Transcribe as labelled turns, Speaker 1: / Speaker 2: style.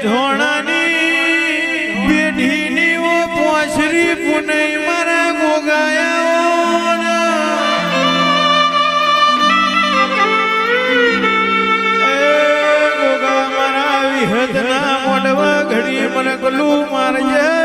Speaker 1: ઝોણાની બેઢીની ઓ પોસરી પુનઈ મારા ગોગાયા ગોગા મારા વિહદના મોડવા ઘડી મને ગલું મારજે